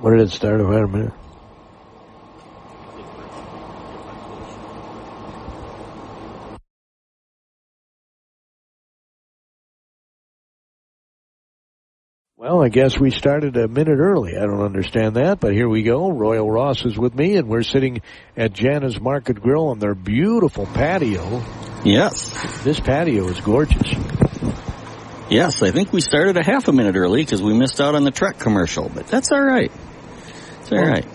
What did it start? Wait a minute. Well, I guess we started a minute early. I don't understand that, but here we go. Royal Ross is with me, and we're sitting at Jana's Market Grill on their beautiful patio. Yes. This patio is gorgeous. Yes, I think we started a half a minute early because we missed out on the Trek commercial, but that's all right. It's all right.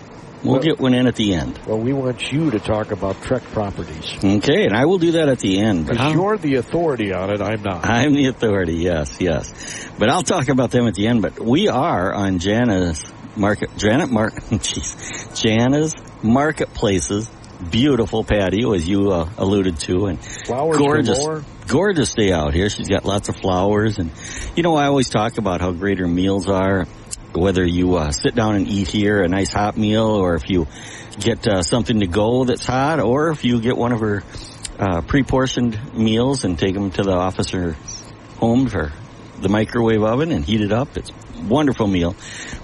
We'll get one in at the end. Well, we want you to talk about Trek properties. Okay, and I will do that at the end. Because you're the authority on it, I'm not. I'm the authority, yes. But I'll talk about them at the end. But we are on Jana's Marketplace's beautiful patio, as you alluded to. And flowers gorgeous day out here. She's got lots of flowers. And, I always talk about how great her meals are. Whether you sit down and eat here, a nice hot meal, or if you get something to go that's hot, or if you get one of her pre-portioned meals and take them to the office or home for the microwave oven and heat it up. It's a wonderful meal.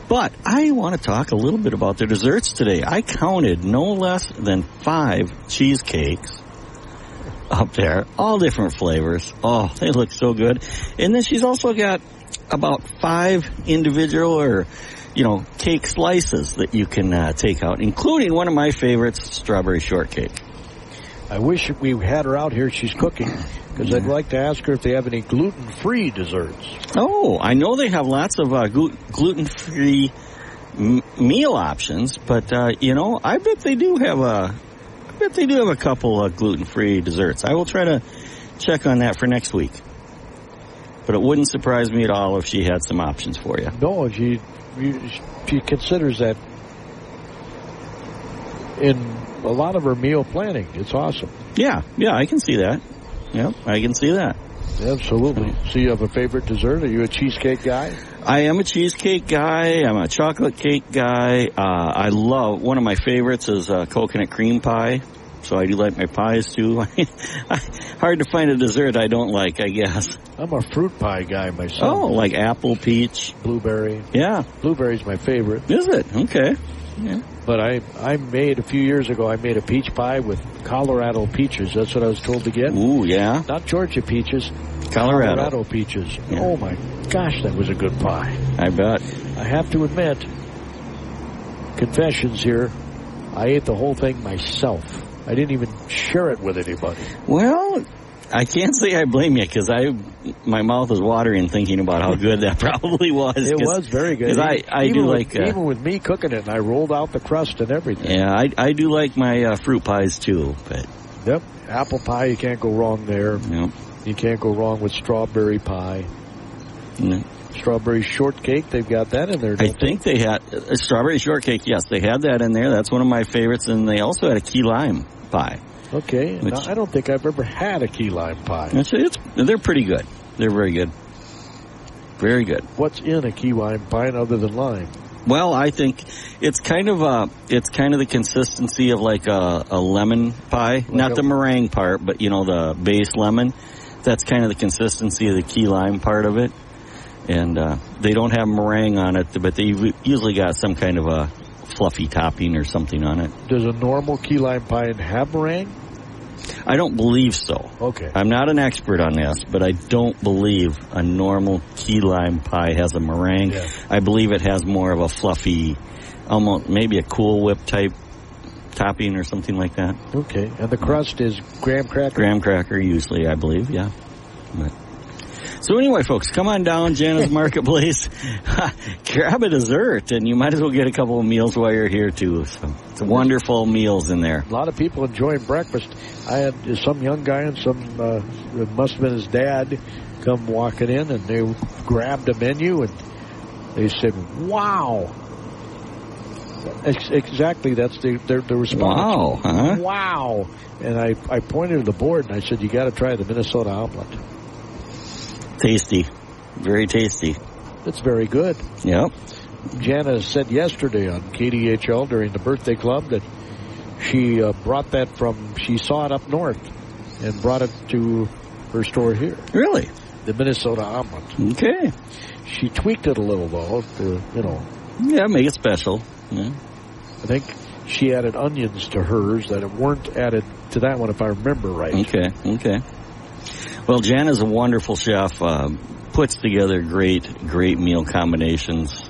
But I want to talk a little bit about the desserts today. I counted no less than 5 cheesecakes up there, all different flavors. Oh, they look so good. And then she's also got about 5 individual or, cake slices that you can take out, including one of my favorites, strawberry shortcake. I wish we had her out here. She's cooking, because I'd like to ask her if they have any gluten-free desserts. Oh, I know they have lots of gluten-free meal options, but, I bet they do have a couple of gluten-free desserts. I will try to check on that for next week. But it wouldn't surprise me at all if she had some options for you. No, she considers that in a lot of her meal planning. It's awesome. Yeah, I can see that. Yep, I can see that. Absolutely. So you have a favorite dessert? Are you a cheesecake guy? I am a cheesecake guy. I'm a chocolate cake guy. I love, one of my favorites is coconut cream pie. So I do like my pies, too. Hard to find a dessert I don't like, I guess. I'm a fruit pie guy myself. Oh, like apple, peach. Blueberry. Yeah. Blueberry's my favorite. Is it? Okay. Yeah. But I made, a few years ago, I made a peach pie with Colorado peaches. That's what I was told to get. Ooh, yeah. Not Georgia peaches. Colorado peaches. Yeah. Oh, my gosh, that was a good pie. I bet. I have to admit, confessions here, I ate the whole thing myself. I didn't even share it with anybody. Well, I can't say I blame you, because my mouth was watering thinking about how good that probably was. It was very good. Because I do like... even with me cooking it, and I rolled out the crust and everything. Yeah, I do like my fruit pies, too. But yep, apple pie, you can't go wrong there. Yep. You can't go wrong with strawberry pie. Mm. Strawberry shortcake, they've got that in there, I think they had strawberry shortcake, yes, they had that in there. That's one of my favorites, and they also had a key lime pie. Okay, now, I don't think I've ever had a key lime pie. They're pretty good. They're very good. Very good. What's in a key lime pie other than lime? Well, I think it's kind of the consistency of like a lemon pie, not the meringue part, but the base lemon. That's kind of the consistency of the key lime part of it. And they don't have meringue on it, but they usually got some kind of a fluffy topping or something on it. Does a normal key lime pie have meringue? I don't believe so. Okay. I'm not an expert on this, but I don't believe a normal key lime pie has a meringue. Yeah. I believe it has more of a fluffy, almost maybe a Cool Whip type topping or something like that. Okay. And the crust is graham cracker? Graham cracker usually, I believe, yeah. But. So anyway, folks, come on down, Jana's Marketplace. Grab a dessert, and you might as well get a couple of meals while you're here, too. So it's wonderful meals in there. A lot of people enjoying breakfast. I had some young guy and it must have been his dad, come walking in, and they grabbed a menu, and they said, wow. Exactly, that's the response. Wow, huh? Wow. And I pointed to the board, and I said, you got to try the Minnesota omelet. Tasty. Very tasty. It's very good. Yep. Jana said yesterday on KDHL during the birthday club that she brought that she saw it up north and brought it to her store here. Really? the Minnesota omelet. Okay. She tweaked it a little, though, to, Yeah, make it special. Yeah. I think she added onions to hers that weren't added to that one, if I remember right. Okay. Well, Jan is a wonderful chef. Puts together great meal combinations.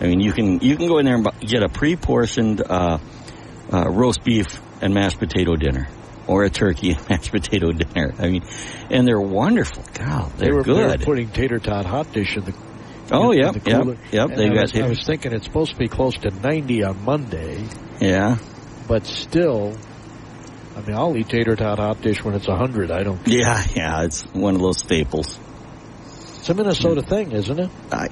I mean, you can go in there and get a pre-portioned roast beef and mashed potato dinner, or a turkey and mashed potato dinner. I mean, and they're wonderful. God, they're good. They were putting tater tot hot dish in the yep. I was thinking it's supposed to be close to 90 on Monday. Yeah. But still, I mean, I'll eat tater tot hot dish when it's 100. I don't care. Yeah, it's one of those staples. It's a Minnesota thing, isn't it? I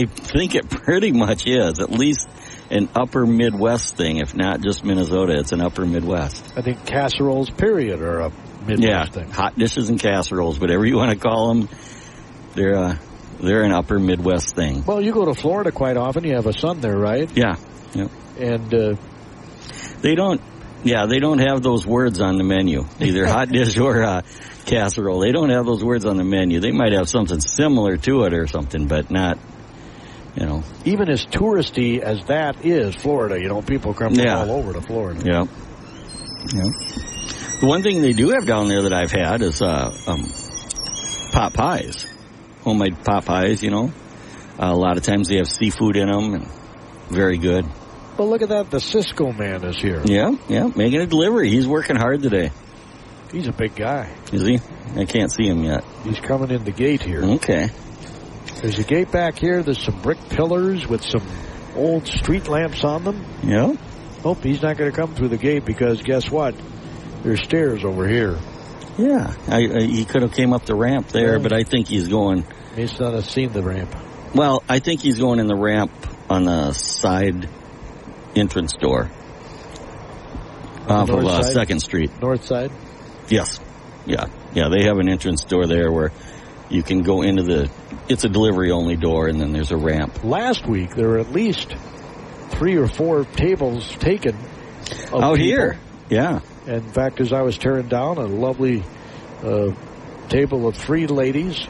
think it pretty much is. At least an upper Midwest thing. If not just Minnesota, it's an upper Midwest. I think casseroles, period, are a Midwest thing. Hot dishes and casseroles, whatever you want to call them, they're an upper Midwest thing. Well, you go to Florida quite often. You have a son there, right? Yeah. Yep. And they don't have those words on the menu, either hot dish or casserole. They don't have those words on the menu. They might have something similar to it or something, but not, Even as touristy as that is, Florida, people come from all over to Florida. Yeah. The one thing they do have down there that I've had is pot pies. Homemade pot pies, A lot of times they have seafood in them, and very good. Well, look at that. The Cisco man is here. Yeah, making a delivery. He's working hard today. He's a big guy. Is he? I can't see him yet. He's coming in the gate here. Okay. There's a gate back here. There's some brick pillars with some old street lamps on them. Yeah. Hope he's not going to come through the gate because guess what? There's stairs over here. Yeah. He could have came up the ramp there, but I think he's going... He's not have seen the ramp. Well, I think he's going in the ramp on the side entrance door. Off of 2nd Street. North side? Yes. Yeah, they have an entrance door there where you can go into it's a delivery-only door, and then there's a ramp. Last week, there were at least 3 or 4 tables taken out here. Yeah. And in fact, as I was tearing down, a lovely table of 3 ladies,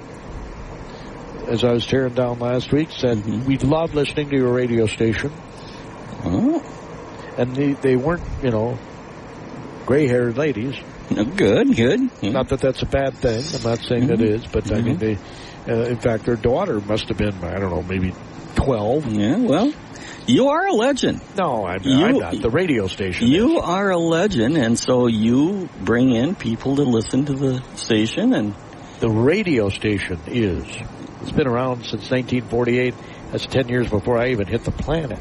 as I was tearing down last week, said, we love listening to your radio station. Oh. And they weren't, gray-haired ladies. Good. Not that that's a bad thing. I'm not saying that is, but I mean, they, in fact, their daughter must have been, I don't know, maybe 12. Yeah, well, you are a legend. No, I'm not. The radio station. You are a legend, and so you bring in people to listen to the station. And the radio station it's been around since 1948. That's 10 years before I even hit the planet.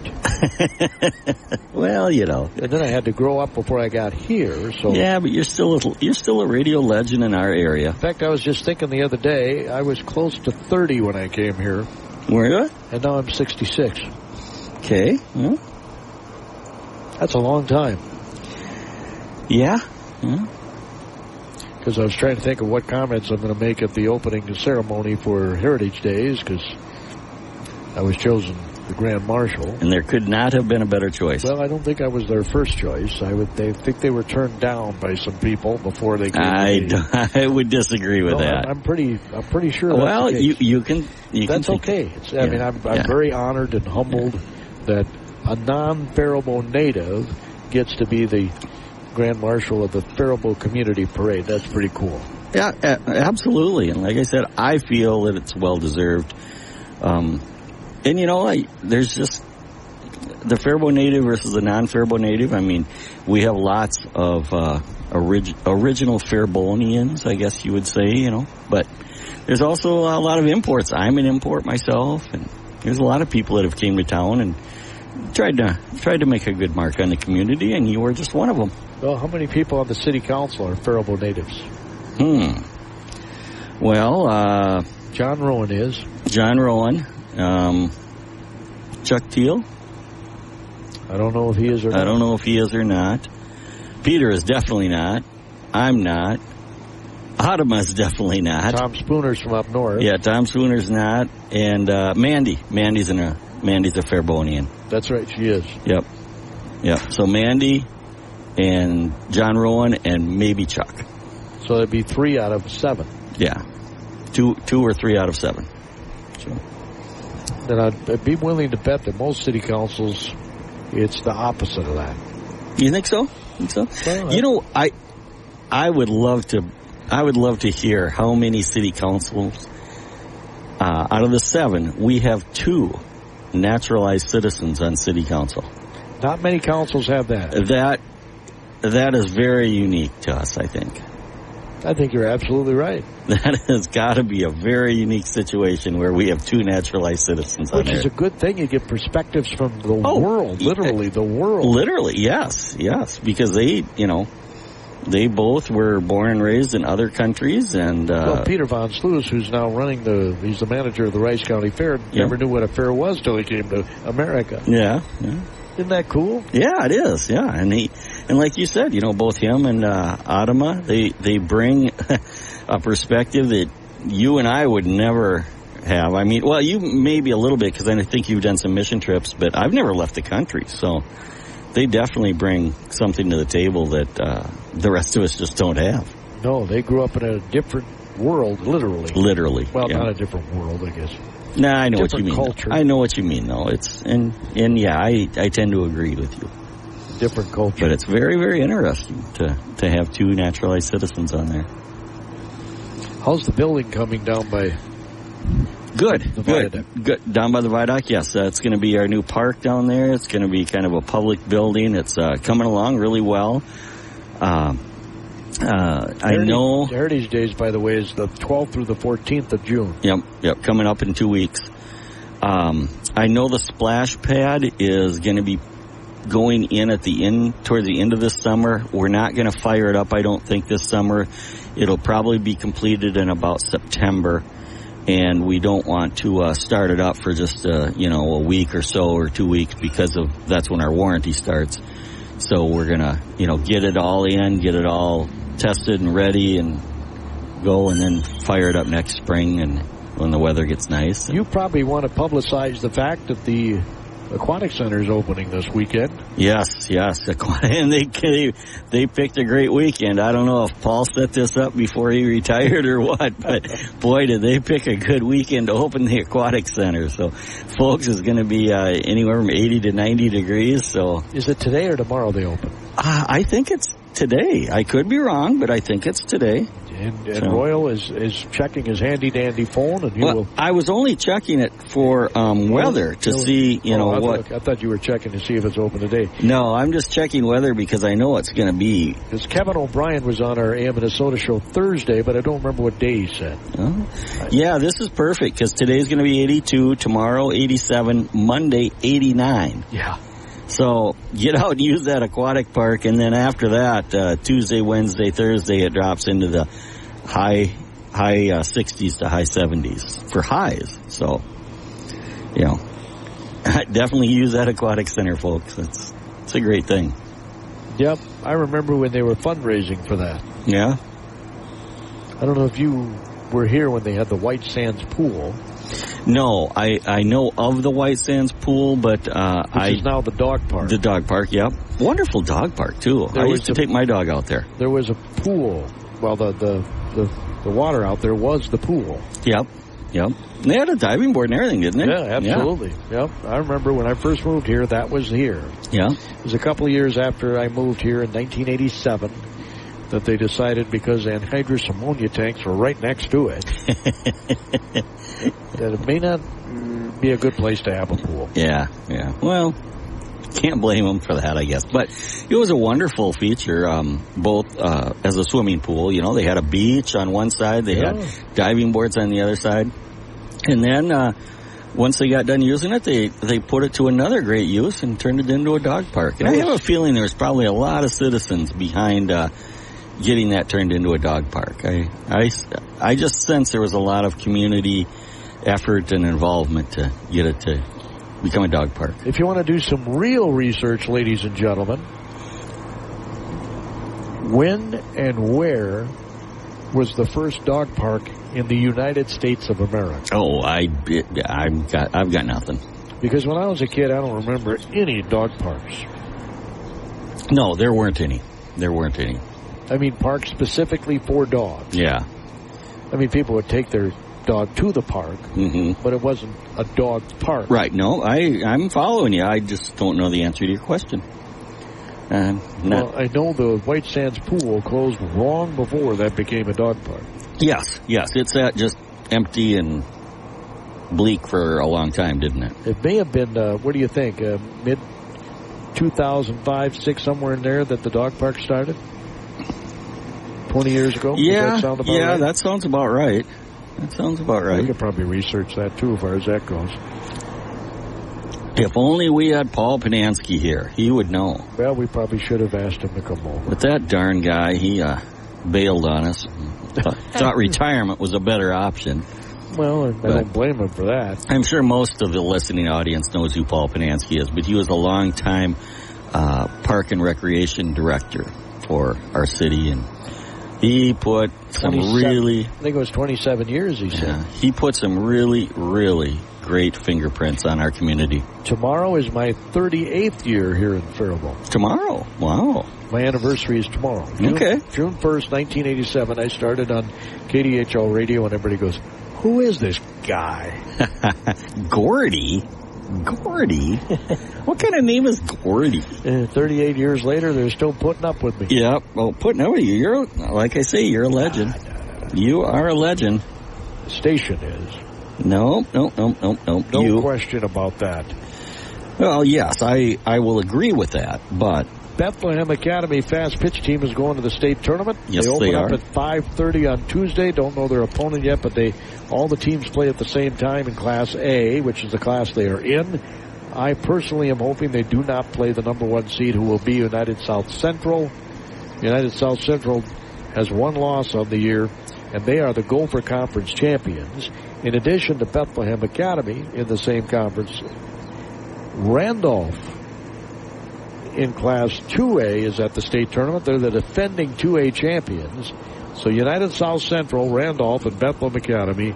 Well, And then I had to grow up before I got here. So yeah, but you're still a radio legend in our area. In fact, I was just thinking the other day, I was close to 30 when I came here. Were you? And now I'm 66. Okay. Yeah. That's a long time. Yeah. Because I was trying to think of what comments I'm going to make at the opening ceremony for Heritage Days, because I was chosen the Grand Marshal. And there could not have been a better choice. Well, I don't think I was their first choice. They think they were turned down by some people before they came I would disagree with that. I'm pretty sure well, that's the case. you can that's okay. I mean, I'm very honored and humbled that a non-Faribault native gets to be the Grand Marshal of the Faribault Community Parade. That's pretty cool. Yeah, absolutely. And like I said, I feel that it's well-deserved. And, there's just the Faribault native versus the non-Faribault native. I mean, we have lots of original Faribaultians, I guess you would say, But there's also a lot of imports. I'm an import myself, and there's a lot of people that have came to town and tried to make a good mark on the community, and you were just one of them. Well, how many people on the city council are Faribault natives? Well, John Rowan is. John Rowan. Chuck Teal? I don't know if he is or not. I don't know if he is or not. Peter is definitely not. I'm not. Adama's definitely not. Tom Spooner's from up north. Yeah, Tom Spooner's not. And Mandy. Mandy's a Faribaultian. That's right, she is. Yep. So Mandy and John Rowan and maybe Chuck. So that'd be 3 out of 7. Yeah. 2 or 3 out of 7. So. And I'd be willing to bet that most city councils, it's the opposite of that. You think so? Well, I would love to hear how many city councils out of the 7 we have 2 naturalized citizens on city council. Not many councils have that. That is very unique to us, I think. I think you're absolutely right. That has got to be a very unique situation where we have 2 naturalized citizens on there. Which is a good thing. You get perspectives from the world, literally the world. Literally, yes, because they both were born and raised in other countries. And well, Peter Von Sluis, who's now he's the manager of the Rice County Fair, never knew what a fair was till he came to America. Yeah. Isn't that cool? Yeah, it is. Yeah, and like you said, both him and Adama, they bring a perspective that you and I would never have. I mean, well, you maybe a little bit because I think you've done some mission trips, but I've never left the country, so they definitely bring something to the table that the rest of us just don't have. No, they grew up in a different world, literally. Literally. Well, not a different world, I guess. Nah, I know what you mean. Culture. I know what you mean, though. It's and yeah, I tend to agree with you. Different culture. But it's very, very interesting to have 2 naturalized citizens on there. How's the building coming down by? Good. Down by the viaduct, yes. It's going to be our new park down there. It's going to be kind of a public building. It's coming along really well. I know Heritage Days, by the way, is the 12th through the 14th of June. Yep, coming up in 2 weeks. I know the splash pad is going to be going in toward the end of this summer. We're not going to fire it up, I don't think, this summer. It'll probably be completed in about September, and we don't want to start it up for just a week or so or 2 weeks because that's when our warranty starts. So we're going to get it all in, get it all tested and ready and go, and then fire it up next spring and when the weather gets nice. You probably want to publicize the fact that the Aquatic Center is opening this weekend. Yes. And they picked a great weekend. I don't know if Paul set this up before he retired or what, but boy, did they pick a good weekend to open the Aquatic Center. So, folks, it's going to be anywhere from 80 to 90 degrees. So, is it today or tomorrow they open? I think it's today. I could be wrong, but I think it's today. And Royal is checking his handy-dandy phone, and I was only checking it for weather to see, what. I thought you were checking to see if it's open today. No, I'm just checking weather because I know it's going to be. Because Kevin O'Brien was on our AM Minnesota show Thursday, but I don't remember what day he said. Yeah, this is perfect because today's going to be 82, tomorrow 87, Monday 89. Yeah. So get out and use that aquatic park, and then after that, Tuesday, Wednesday, Thursday, it drops into the high 60s to high 70s for highs. So, definitely use that aquatic center, folks. It's a great thing. Yep, I remember when they were fundraising for that. Yeah. I don't know if you were here when they had the White Sands pool. No, I know of the White Sands pool, but which is now the dog park. The dog park, yep. Wonderful dog park too. I used to take my dog out there. There was a pool. Well, the water out there was the pool. Yep. They had a diving board and everything, didn't they? Yeah, absolutely. Yeah. Yep. I remember when I first moved here, that was here. Yeah. It was a couple of years after I moved here in 1987 that they decided, because anhydrous ammonia tanks were right next to it, that it may not be a good place to have a pool. Yeah. Well, can't blame them for that, I guess. But it was a wonderful feature, both as a swimming pool. They had a beach on one side. They had diving boards on the other side. And then once they got done using it, they put it to another great use and turned it into a dog park. And I have a feeling there's probably a lot of citizens behind getting that turned into a dog park. I just sense there was a lot of community effort and involvement to get it to become a dog park. If you want to do some real research, ladies and gentlemen, when and where was the first dog park in the United States of America? Oh, I've got nothing. Because when I was a kid, I don't remember any dog parks. No, there weren't any. I mean, parks specifically for dogs. Yeah. I mean, people would take their dog to the park, but it wasn't a dog park. Right. No, I'm following you. I just don't know the answer to your question. Well, I know the White Sands pool closed long before that became a dog park. Yes. It's that just empty and bleak for a long time, didn't it? It may have been, what do you think, mid-2005, 6, somewhere in there that the dog park started? 20 years ago? Yeah, Does that sound about right? That sounds about right. That sounds about right. We could probably research that, too, as far as that goes. If only we had Paul Panansky here. He would know. Well, we probably should have asked him to come over. But that darn guy, he bailed on us. Thought retirement was a better option. Well, I don't blame him for that. I'm sure most of the listening audience knows who Paul Panansky is, but he was a long-time park and recreation director for our city, and he put some really... I think it was 27 years, he said. Yeah, he put some really, really great fingerprints on our community. Tomorrow is my 38th year here in Faribault. Tomorrow? Wow. My anniversary is tomorrow. June 1st, 1987, I started on KDHL radio, and everybody goes, who is this guy? Gordy? What kind of name is Gordy? 38 years later, they're still putting up with me. Yeah, well, putting up with you. You're, like I say, you're a legend. You are a legend. The station is. No. No question about that. Well, yes, I will agree with that, but... Bethlehem Academy fast pitch team is going to the state tournament. Yes, they open up are. at 5:30 on Tuesday. Don't know their opponent yet, but all the teams play at the same time in Class A, which is the class they are in. I personally am hoping they do not play the number 1 seed, who will be United South Central. United South Central has 1 loss on the year, and they are the Gopher Conference champions. In addition to Bethlehem Academy in the same conference, Randolph in Class 2A is at the state tournament. They're the defending 2A champions. So United South Central, Randolph, and Bethlehem Academy,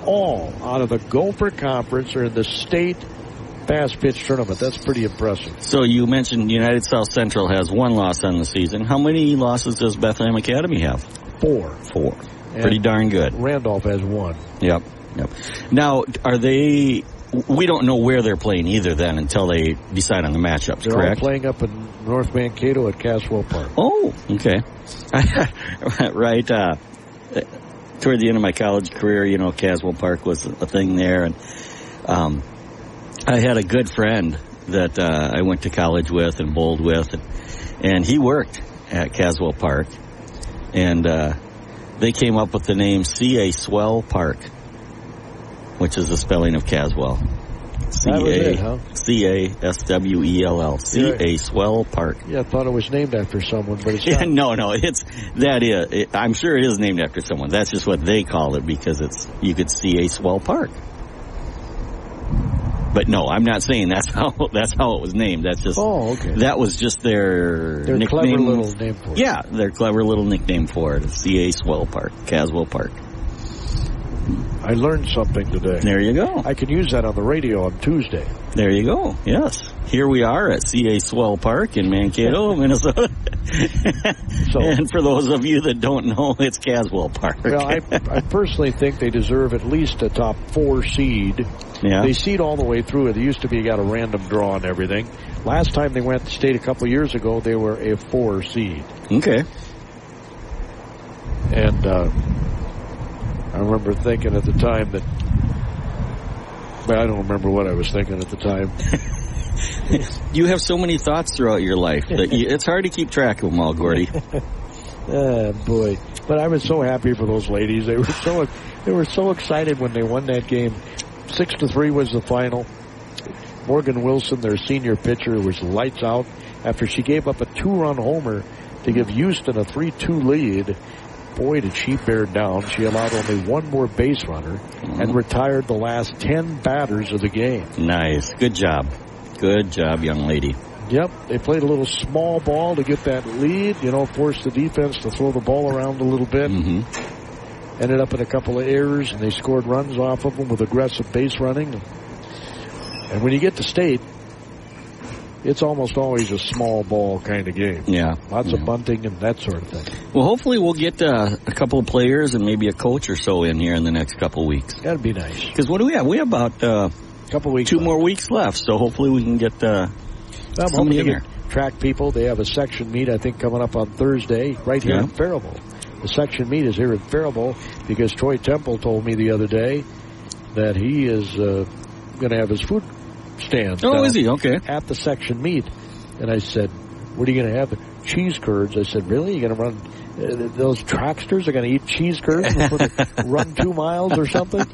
all out of the Gopher Conference, are in the state fast pitch tournament. That's pretty impressive. So you mentioned United South Central has 1 loss on the season. How many losses does Bethlehem Academy have? 4. Pretty darn good. Randolph has 1. Yep. Now, are they... We don't know where they're playing either then until they decide on the matchups, they're correct? All playing up in North Mankato at Caswell Park. Oh, okay. Right. Toward the end of my college career, Caswell Park was a thing there. And I had a good friend that I went to college with and bowled with. And he worked at Caswell Park. And they came up with the name C.A. Swell Park, which is the spelling of Caswell. C-A-S-W-E-L-L. C.A. Swell Park. Yeah, I thought it was named after someone, but it's not. No, I'm sure it is named after someone. That's just what they call it because you could see a Swell Park. But no, I'm not saying that's how it was named. That's just that was just their nickname. Clever little name for it. Yeah, their clever little nickname for it. C.A. Swell Park, Caswell Park. I learned something today. There you go. I can use that on the radio on Tuesday. There you go. Yes. Here we are at C.A. Swell Park in Mankato, Minnesota. And for those of you that don't know, it's Caswell Park. Well, I personally think they deserve at least a top 4 seed. Yeah. They seed all the way through it. It used to be got a random draw and everything. Last time they went to state a couple years ago, they were a 4 seed. Okay. And I remember thinking at the time that, well, I don't remember what I was thinking at the time. You have so many thoughts throughout your life that it's hard to keep track of them all, Gordy. Boy. But I was so happy for those ladies. They were so excited when they won that game. 6-3 was the final. Morgan Wilson, their senior pitcher, was lights out after she gave up a 2-run homer to give Houston a 3-2 lead. Boy, did she bear down. She allowed only 1 more base runner and retired the last 10 batters of the game. Nice. Good job. Good job, young lady. Yep. They played a little small ball to get that lead, forced the defense to throw the ball around a little bit. Mm-hmm. Ended up in a couple of errors, and they scored runs off of them with aggressive base running. And when you get to state, it's almost always a small ball kind of game. Yeah. Lots of bunting and that sort of thing. Well, hopefully we'll get a couple of players and maybe a coach or so in here in the next couple of weeks. That'd be nice. Because what do we have? We have about couple weeks 2 left. more weeks left, so hopefully we can get somebody in there. Track people, they have a section meet, I think, coming up on Thursday right here in Faribault. The section meet is here in Faribault because Troy Temple told me the other day that he is going to have his food stand. Oh, is he? Okay. At the section meet. And I said, what are you going to have? Cheese curds. I said, really? You're going to run, those tracksters are going to eat cheese curds before they run 2 miles or something?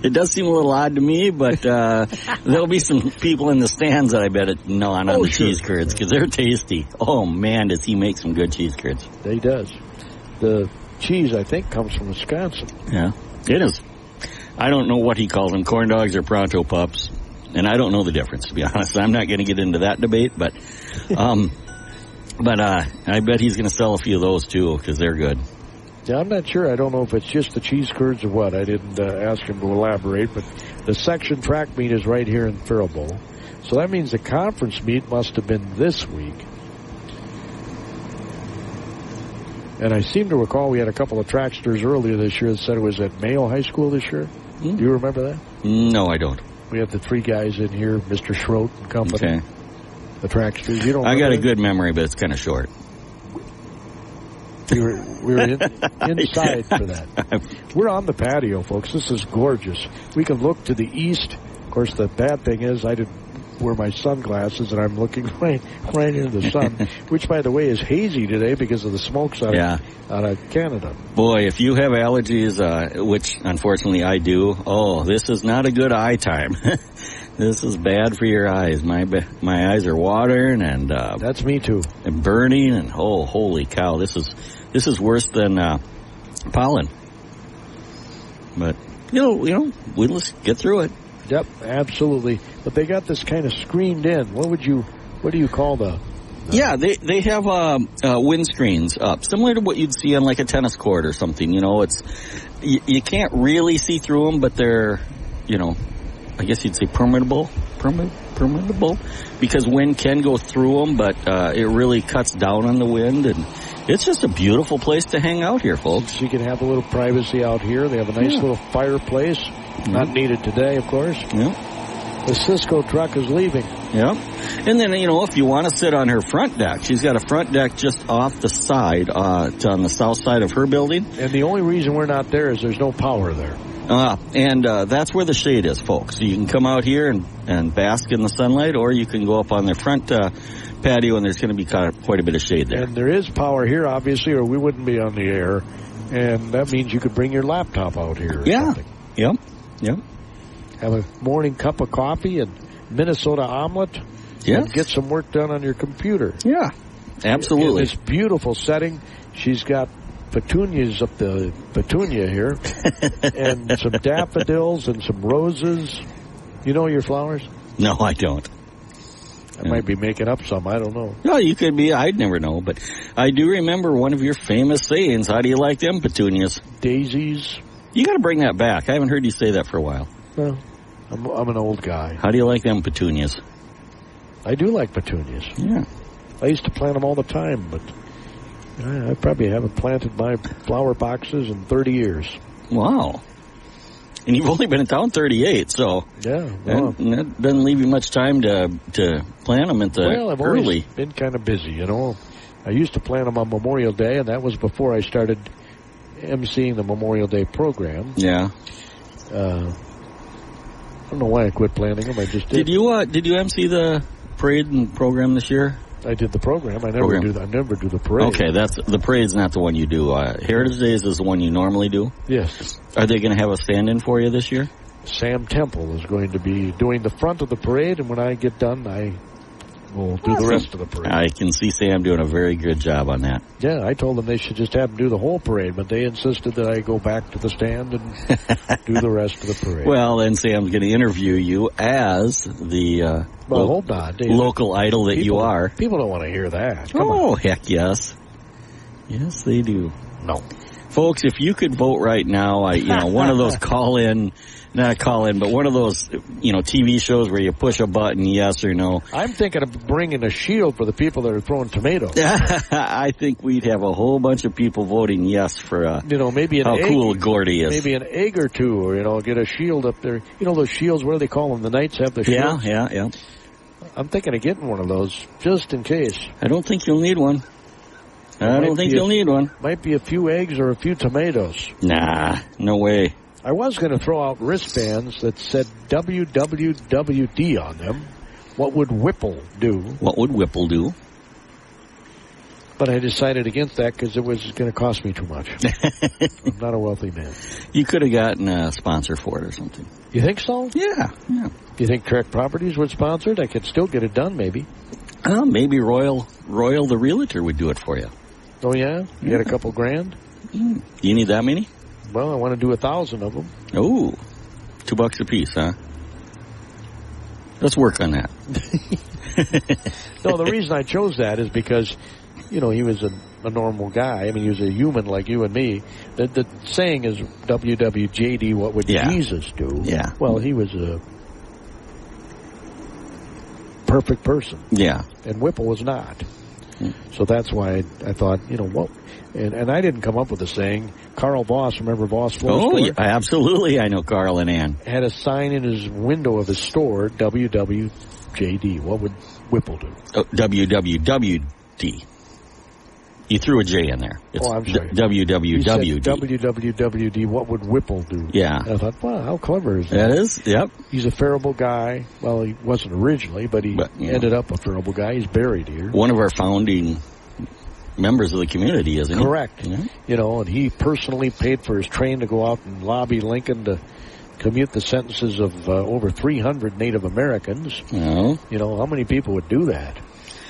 It does seem a little odd to me, but there'll be some people in the stands that I bet on the cheese curds because they're tasty. Oh, man, does he make some good cheese curds. He does. The cheese, I think, comes from Wisconsin. Yeah, it is. I don't know what he calls them, corn dogs or pronto pups, and I don't know the difference, to be honest. I'm not going to get into that debate, but I bet he's going to sell a few of those, too, because they're good. Yeah, I'm not sure. I don't know if it's just the cheese curds or what. I didn't ask him to elaborate, but the section track meet is right here in Faribault. So that means the conference meet must have been this week. And I seem to recall we had a couple of tracksters earlier this year that said it was at Mayo High School this year. Do you remember that? No, I don't. We have the 3 guys in here, Mr. Schroet and company. Okay. The tracksters. You don't I got that? a good memory, but it's kind of short. We were inside for that. We're on the patio, folks. This is gorgeous. We can look to the east. Of course, the bad thing is I didn't wear my sunglasses, and I'm looking right into the sun, which, by the way, is hazy today because of the smokes out of Canada. Boy, if you have allergies, which unfortunately I do, this is not a good eye time. This is bad for your eyes. My eyes are watering, and that's me too. And burning, and holy cow, this is worse than pollen. But we'll just get through it. Yep, absolutely. But they got this kind of screened in. What do you call the? Yeah, they have wind screens up, similar to what you'd see on like a tennis court or something. It's you can't really see through them, but they're I guess you'd say permeable, because wind can go through them, but it really cuts down on the wind, and it's just a beautiful place to hang out here, folks. So you can have a little privacy out here. They have a nice little fireplace, not needed today, of course. Yeah. The Cisco truck is leaving. Yeah. And then, if you want to sit on her front deck, she's got a front deck just off the side, on the south side of her building. And the only reason we're not there is there's no power there. And that's where the shade is, folks. So you can come out here and bask in the sunlight, or you can go up on their front patio, and there's going to be quite a bit of shade there. And there is power here, obviously, or we wouldn't be on the air. And that means you could bring your laptop out here or something. Yep. Have a morning cup of coffee and Minnesota omelet. Yeah. And get some work done on your computer. Yeah, absolutely. In this beautiful setting, she's got petunias up the petunia here, and some daffodils and some roses. You know your flowers? No, I don't. I might be making up some. I don't know. No, you could be. I'd never know. But I do remember one of your famous sayings. How do you like them petunias? Daisies. You got to bring that back. I haven't heard you say that for a while. Well, I'm an old guy. How do you like them petunias? I do like petunias. Yeah. I used to plant them all the time, but I probably haven't planted my flower boxes in 30 years. Wow. And you've only been in town 38, so yeah, well, that doesn't leave you much time to plant them at the I've always been kind of busy, I used to plant them on Memorial Day, and that was before I started emceeing the Memorial Day program. Yeah. I don't know why I quit planting them. I just did. Did you MC the parade and program this year? I did the program. I never do the parade. Okay, the parade's not the one you do. Heritage Days is the one you normally do? Yes. Are they going to have a stand-in for you this year? Sam Temple is going to be doing the front of the parade, and when I get done, I will do the rest of the parade. I can see Sam doing a very good job on that. Yeah, I told them they should just have him do the whole parade, but they insisted that I go back to the stand and do the rest of the parade. Well, then Sam's going to interview you as the hold on, local idol that you are. People don't want to hear that. Come on. Heck yes. Yes, they do. No. Folks, if you could vote right now, one of those call-in not a call-in, but one of those, TV shows where you push a button, yes or no. I'm thinking of bringing a shield for the people that are throwing tomatoes. I think we'd have a whole bunch of people voting yes for, maybe an how egg, cool Gordy is. Maybe an egg or two, or, get a shield up there. Those shields, what do they call them? The Knights have the shields? Yeah. I'm thinking of getting one of those, just in case. I don't think you'll need one. You'll need one. Might be a few eggs or a few tomatoes. Nah, no way. I was going to throw out wristbands that said WWWD on them. What would Whipple do? What would Whipple do? But I decided against that because it was going to cost me too much. I'm not a wealthy man. You could have gotten a sponsor for it or something. You think so? Yeah. Do you think Trek Properties would sponsor it? I could still get it done, maybe. Maybe Royal the Realtor would do it for you. Oh, yeah? You got a couple grand? You need that many? Well, I want to do 1,000 of them. Oh, $2 a piece, huh? Let's work on that. No, the reason I chose that is because, he was a normal guy. I mean, he was a human like you and me. The saying is WWJD, what would Jesus do? Yeah. Well, he was a perfect person. Yeah. And Whipple was not. So that's why I thought, what? And I didn't come up with the saying. Carl Voss, remember Voss Floor Store? Yeah, absolutely. I know Carl and Ann. Had a sign in his window of his store, WWJD. What would Whipple do? WWWD. You threw a J in there. It's I'm sorry. WWWD. WWWD, what would Whipple do? Yeah. And I thought, wow, how clever is that? That is, yep. He's a Faribault guy. Well, he wasn't originally, but he ended up a Faribault guy. He's buried here. One of our founding members of the community, isn't he? Correct. And he personally paid for his train to go out and lobby Lincoln to commute the sentences of over 300 Native Americans. Oh. How many people would do that?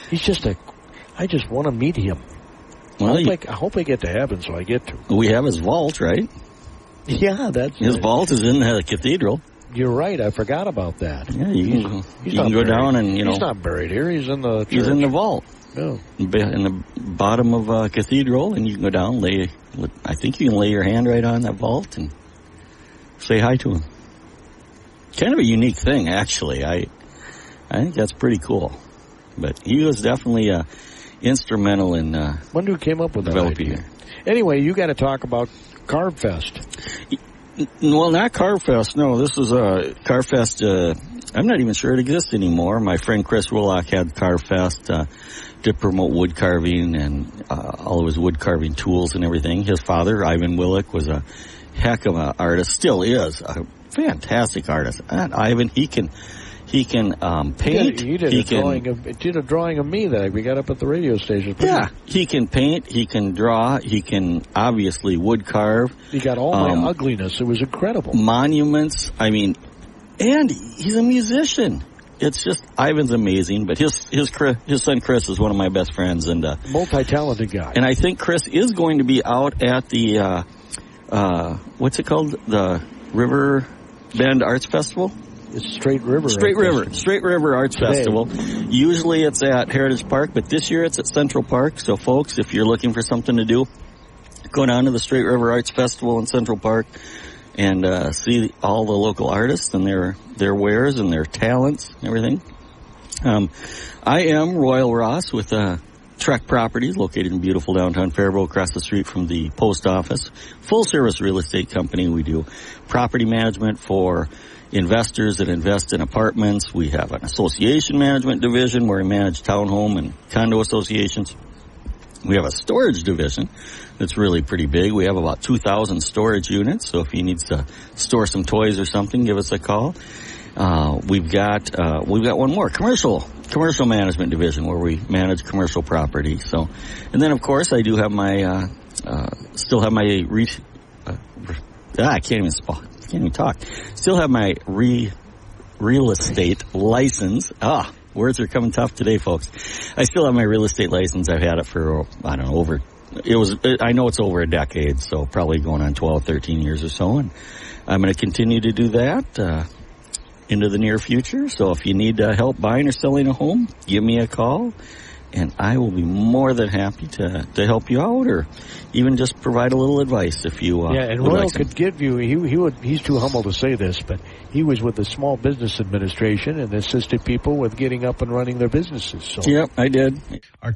He's just I just want to meet him. Well, I hope I get to heaven, so I get to. We have his vault, right? Yeah, that's his vault is in the cathedral. You're right. I forgot about that. Yeah, you can go down and he's not buried here. He's in the church. He's in the vault. Oh. In the bottom of a cathedral, and you can go down. I think you can lay your hand right on that vault and say hi to him. Kind of a unique thing, actually. I think that's pretty cool. But he was definitely instrumental in wonder who came up with that idea. Anyway, you got to talk about Carve Fest. Well, not Carve Fest. No, this is Carve Fest. I'm not even sure it exists anymore. My friend Chris Willock had Carve Fest to promote wood carving and all of his wood carving tools and everything. His father, Ivan Willock, was a heck of an artist. Still is a fantastic artist. And Ivan, he can paint. He did a drawing of me that we got up at the radio station. Yeah, he can paint. He can draw. He can obviously wood carve. He got all my ugliness. It was incredible. Monuments. I mean, and he's a musician. It's just Ivan's amazing. But his son Chris is one of my best friends and multi-talented guy. And I think Chris is going to be out at the what's it called? The River Bend Arts Festival. It's Straight River Arts Festival. Usually it's at Heritage Park, but this year it's at Central Park. So folks, if you're looking for something to do, go down to the Straight River Arts Festival in Central Park and see all the local artists and their wares and their talents and everything. I am Royal Ross with Trek Properties, located in beautiful downtown Faribault, across the street from the post office. Full service real estate company. We do property management for investors that invest in apartments. We have an association management division where we manage townhome and condo associations. We have a storage division that's really pretty big. We have about 2,000 storage units. So if you need to store some toys or something, give us a call. We've got one more commercial management division where we manage commercial property. So, and then of course I do have my still have my I can't even talk. Still have my real estate license. Words are coming tough today, folks. I still have my real estate license. I've had it for, I don't know, I know it's over a decade, so probably going on 12, 13 years or so. And I'm going to continue to do that into the near future. So if you need help buying or selling a home, give me a call. and I will be more than happy to help you out, or even just provide a little advice if you and Royal could give you, he's too humble to say this, but he was with the Small Business Administration and assisted people with getting up and running their businesses. So. Yep, I did. Our